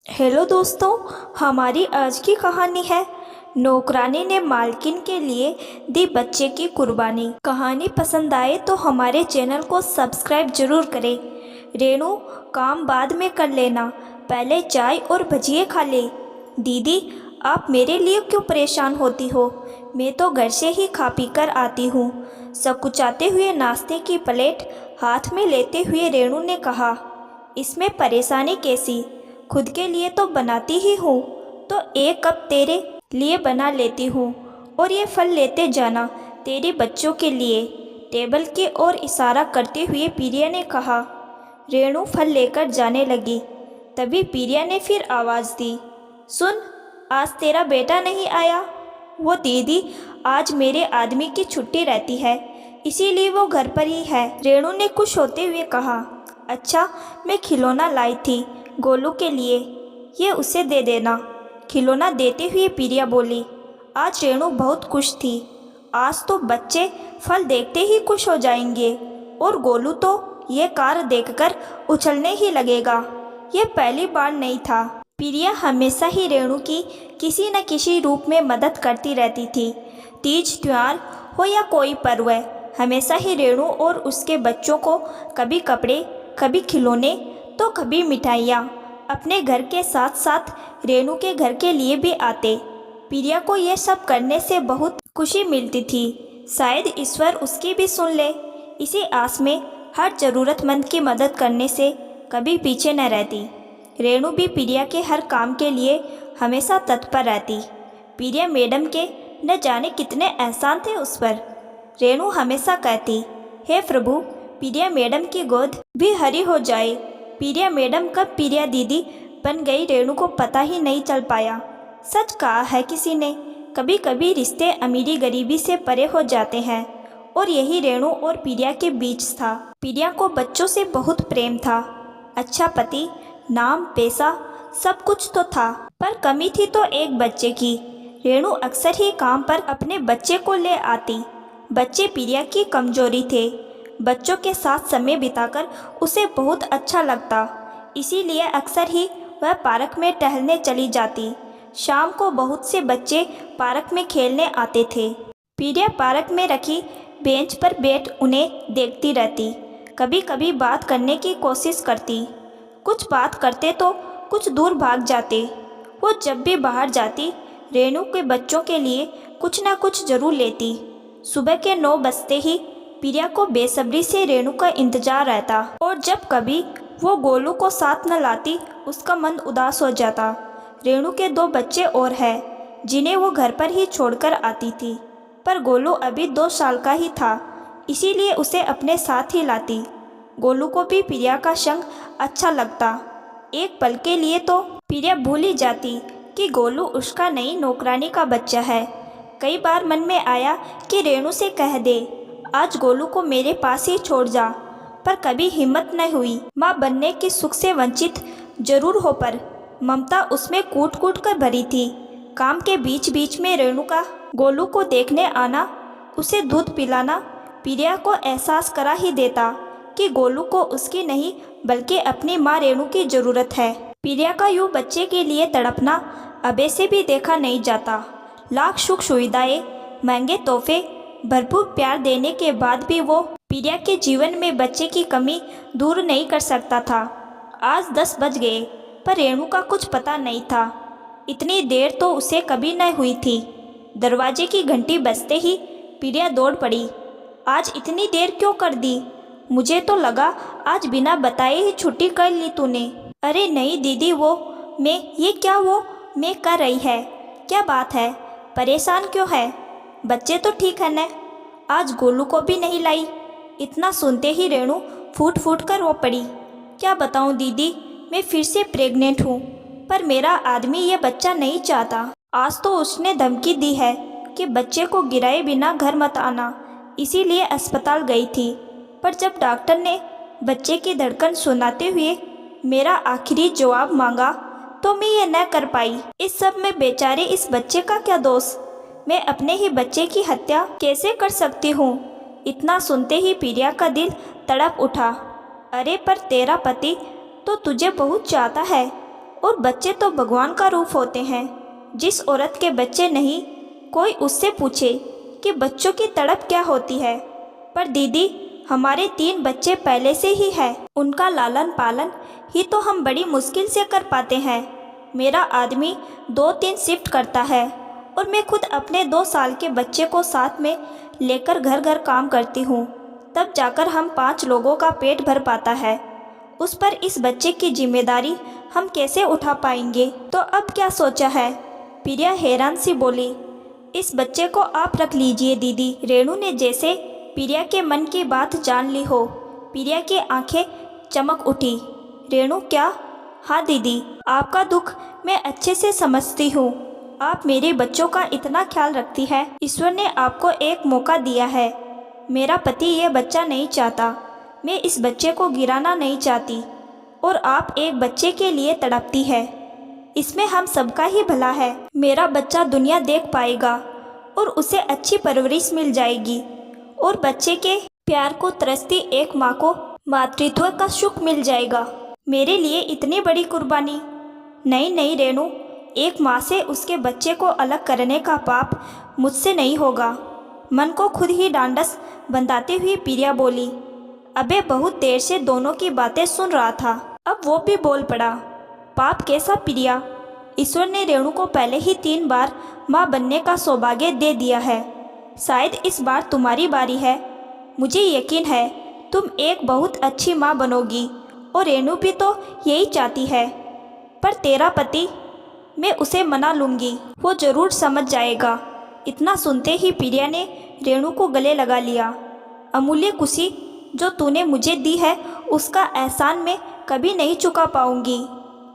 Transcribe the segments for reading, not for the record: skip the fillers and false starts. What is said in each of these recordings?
Hello दोस्तों, हमारी आज की कहानी है नौकरानी ने मालकिन के लिए दी बच्चे की कुर्बानी। कहानी पसंद आए तो हमारे चैनल को सब्सक्राइब जरूर करें। रेणु, काम बाद में कर लेना, पहले चाय और भजिए खा ले। दीदी, आप मेरे लिए क्यों परेशान होती हो? मैं तो घर से ही खा पी कर आती हूँ। सकुचाते हुए नाश्ते की प्लेट हाथ में लेते हुए रेणु ने कहा, इसमें परेशानी कैसी? खुद के लिए तो बनाती ही हूँ, तो एक कप तेरे लिए बना लेती हूँ और ये फल लेते जाना तेरे बच्चों के लिए। टेबल की ओर इशारा करते हुए पीरिया ने कहा। रेणु फल लेकर जाने लगी। तभी पीरिया ने फिर आवाज़ दी, सुन, आज तेरा बेटा नहीं आया? वो दीदी, आज मेरे आदमी की छुट्टी रहती है, इसीलिए वो घर पर ही है। रेणु ने खुश होते हुए कहा, अच्छा, मैं खिलौना लाई थी गोलू के लिए, ये उसे दे देना। खिलौना देते हुए पीरिया बोली। आज रेणु बहुत खुश थी। आज तो बच्चे फल देखते ही खुश हो जाएंगे और गोलू तो ये कार देखकर उछलने ही लगेगा। ये पहली बार नहीं था। पीरिया हमेशा ही रेणु की किसी न किसी रूप में मदद करती रहती थी। तीज त्योहार हो या कोई पर्व, हमेशा ही रेणु और उसके बच्चों को कभी कपड़े, कभी खिलौने, तो कभी मिठाइयाँ अपने घर के साथ साथ रेणु के घर के लिए भी आते। पीरिया को ये सब करने से बहुत खुशी मिलती थी। शायद ईश्वर उसकी भी सुन ले। इसी आस में हर ज़रूरतमंद की मदद करने से कभी पीछे न रहती। रेणु भी पीरिया के हर काम के लिए हमेशा तत्पर रहती। पीरिया मैडम के न जाने कितने एहसान थे उस पर। रेणु हमेशा कहती, हे प्रभु, पीरिया मैडम की गोद भी हरी हो जाए। पीरिया मैडम कब पीरिया दीदी बन गई रेणु को पता ही नहीं चल पाया। सच कहा है किसी ने, कभी कभी रिश्ते अमीरी गरीबी से परे हो जाते हैं, और यही रेणु और पीरिया के बीच था। पीरिया को बच्चों से बहुत प्रेम था। अच्छा पति, नाम, पैसा, सब कुछ तो था, पर कमी थी तो एक बच्चे की। रेणु अक्सर ही काम पर अपने बच्चे को ले आती। बच्चे पीरिया की कमजोरी थे। बच्चों के साथ समय बिताकर उसे बहुत अच्छा लगता, इसीलिए अक्सर ही वह पार्क में टहलने चली जाती। शाम को बहुत से बच्चे पार्क में खेलने आते थे। पीरिया पार्क में रखी बेंच पर बैठ उन्हें देखती रहती। कभी कभी बात करने की कोशिश करती। कुछ बात करते तो कुछ दूर भाग जाते। वो जब भी बाहर जाती, रेणु के बच्चों के लिए कुछ ना कुछ जरूर लेती। सुबह के 9 बजते ही पीरिया को बेसब्री से रेणु का इंतजार रहता, और जब कभी वो गोलू को साथ न लाती, उसका मन उदास हो जाता। रेणु के 2 बच्चे और हैं, जिन्हें वो घर पर ही छोड़कर आती थी, पर गोलू अभी 2 साल का ही था, इसीलिए उसे अपने साथ ही लाती। गोलू को भी पीरिया का संग अच्छा लगता। एक पल के लिए तो पीरिया भूल ही जाती कि गोलू उसका नई नौकरानी का बच्चा है। कई बार मन में आया कि रेणु से कह दे, आज गोलू को मेरे पास ही छोड़ जा, पर कभी हिम्मत न हुई। माँ बनने के सुख से वंचित जरूर हो, पर ममता उसमें कूट कूट कर भरी थी। काम के बीच बीच में रेणु का गोलू को देखने आना, उसे दूध पिलाना पीरिया को एहसास करा ही देता कि गोलू को उसकी नहीं बल्कि अपनी माँ रेणु की ज़रूरत है। पीरिया का यूँ बच्चे के लिए तड़पना अबे से भी देखा नहीं जाता। लाख सुख सुविधाएं, महंगे तोहफे, भरपूर प्यार देने के बाद भी वो पीरिया के जीवन में बच्चे की कमी दूर नहीं कर सकता था। आज 10 बज गए, पर रेणु का कुछ पता नहीं था। इतनी देर तो उसे कभी न हुई थी। दरवाजे की घंटी बजते ही पीरिया दौड़ पड़ी। आज इतनी देर क्यों कर दी? मुझे तो लगा आज बिना बताए ही छुट्टी कर ली तूने। अरे नहीं दीदी, वो मैं ये क्या वो मैं कर रही है? क्या बात है, परेशान क्यों है? बच्चे तो ठीक है न? आज गोलू को भी नहीं लाई। इतना सुनते ही रेणु फूट फूट कर रो पड़ी। क्या बताऊं दीदी, मैं फिर से प्रेग्नेंट हूँ, पर मेरा आदमी ये बच्चा नहीं चाहता। आज तो उसने धमकी दी है कि बच्चे को गिराए बिना घर मत आना, इसीलिए अस्पताल गई थी। पर जब डॉक्टर ने बच्चे की धड़कन सुनाते हुए मेरा आखिरी जवाब मांगा, तो मैं ये न कर पाई। इस सब में बेचारे इस बच्चे का क्या दोष? मैं अपने ही बच्चे की हत्या कैसे कर सकती हूँ? इतना सुनते ही पीरिया का दिल तड़प उठा। अरे पर तेरा पति तो तुझे बहुत चाहता है और बच्चे तो भगवान का रूप होते हैं। जिस औरत के बच्चे नहीं, कोई उससे पूछे कि बच्चों की तड़प क्या होती है। पर दीदी, हमारे 3 बच्चे पहले से ही है, उनका लालन पालन ही तो हम बड़ी मुश्किल से कर पाते हैं। मेरा आदमी 2-3 शिफ्ट करता है और मैं खुद अपने 2 साल के बच्चे को साथ में लेकर घर घर काम करती हूँ। तब जाकर हम 5 लोगों का पेट भर पाता है। उस पर इस बच्चे की जिम्मेदारी हम कैसे उठा पाएंगे? तो अब क्या सोचा है? प्रिया हैरान सी बोली। इस बच्चे को आप रख लीजिए दीदी। रेणु ने जैसे प्रिया के मन की बात जान ली हो। प्रिया की आंखें चमक उठी। रेणु क्या? हाँ दीदी, आपका दुख मैं अच्छे से समझती हूँ। आप मेरे बच्चों का इतना ख्याल रखती है। ईश्वर ने आपको एक मौका दिया है। मेरा पति ये बच्चा नहीं चाहता, मैं इस बच्चे को गिराना नहीं चाहती, और आप एक बच्चे के लिए तड़पती है। इसमें हम सबका ही भला है। मेरा बच्चा दुनिया देख पाएगा और उसे अच्छी परवरिश मिल जाएगी, और बच्चे के प्यार को तरसती एक माँ को मातृत्व का सुख मिल जाएगा। मेरे लिए इतनी बड़ी कुर्बानी? नहीं नहीं रेणु, एक माँ से उसके बच्चे को अलग करने का पाप मुझसे नहीं होगा। मन को खुद ही डांडस बंधाते हुए प्रिया बोली। अबे बहुत देर से दोनों की बातें सुन रहा था, अब वो भी बोल पड़ा। पाप कैसा प्रिया? ईश्वर ने रेणु को पहले ही 3 बार माँ बनने का सौभाग्य दे दिया है। शायद इस बार तुम्हारी बारी है। मुझे यकीन है तुम एक बहुत अच्छी माँ बनोगी, और रेणु भी तो यही चाहती है। पर तेरा पति, मैं उसे मना लूँगी, वो ज़रूर समझ जाएगा। इतना सुनते ही प्रिया ने रेणु को गले लगा लिया। अमूल्य खुशी जो तूने मुझे दी है, उसका एहसान मैं कभी नहीं चुका पाऊँगी।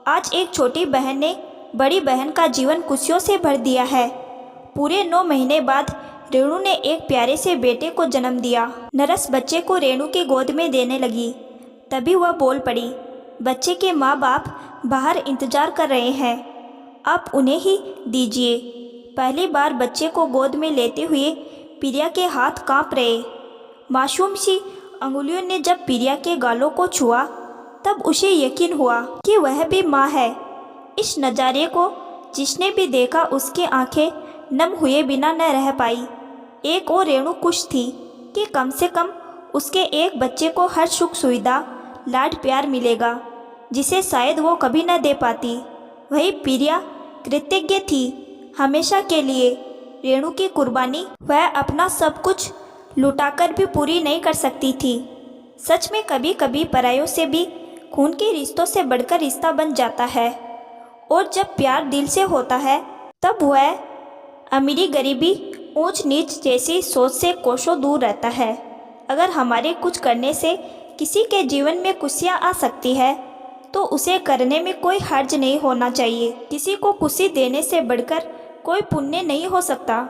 आज एक छोटी बहन ने बड़ी बहन का जीवन खुशियों से भर दिया है। पूरे 9 महीने बाद रेणु ने एक प्यारे से बेटे को जन्म दिया। नरस बच्चे को रेणु की गोद में देने लगी। तभी वह बोल पड़ी। बच्चे के माँ बाप बाहर इंतजार कर रहे हैं, आप उन्हें ही दीजिए। पहली बार बच्चे को गोद में लेते हुए प्रिया के हाथ कांप रहे। मासूम सी अंगुलियों ने जब प्रिया के गालों को छुआ, तब उसे यकीन हुआ कि वह भी माँ है। इस नज़ारे को जिसने भी देखा, उसकी आंखें नम हुए बिना न रह पाई। एक और रेणु खुश थी कि कम से कम उसके एक बच्चे को हर सुख सुविधा, लाड प्यार मिलेगा, जिसे शायद वो कभी न दे पाती। वही प्रिया कृतज्ञ थी हमेशा के लिए। रेणु की कुर्बानी वह अपना सब कुछ लुटाकर भी पूरी नहीं कर सकती थी। सच में कभी कभी परायों से भी खून के रिश्तों से बढ़कर रिश्ता बन जाता है, और जब प्यार दिल से होता है, तब वह अमीरी गरीबी, ऊंच नीच जैसी सोच से कोसों दूर रहता है। अगर हमारे कुछ करने से किसी के जीवन में खुशियाँ आ सकती है, तो उसे करने में कोई हर्ज नहीं होना चाहिए। किसी को खुशी देने से बढ़कर कोई पुण्य नहीं हो सकता।